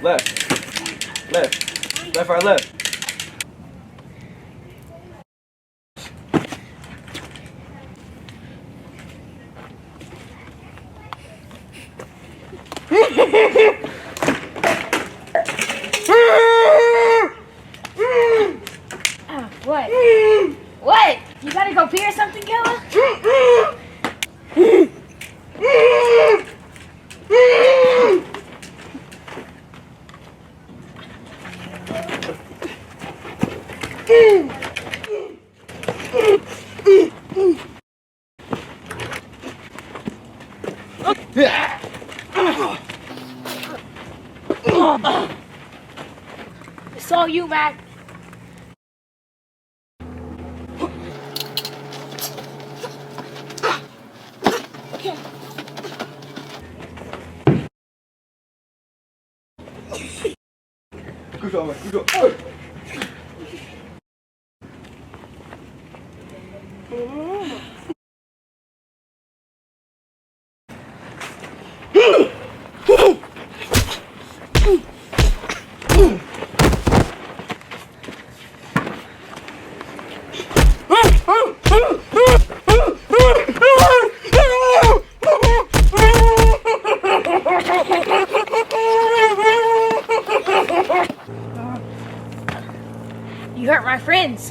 Left. Left. Left, right, left. What? What? You gotta go pee or something, Killa? It's all you, Mac. Good job, man. Good job. You hurt my friends.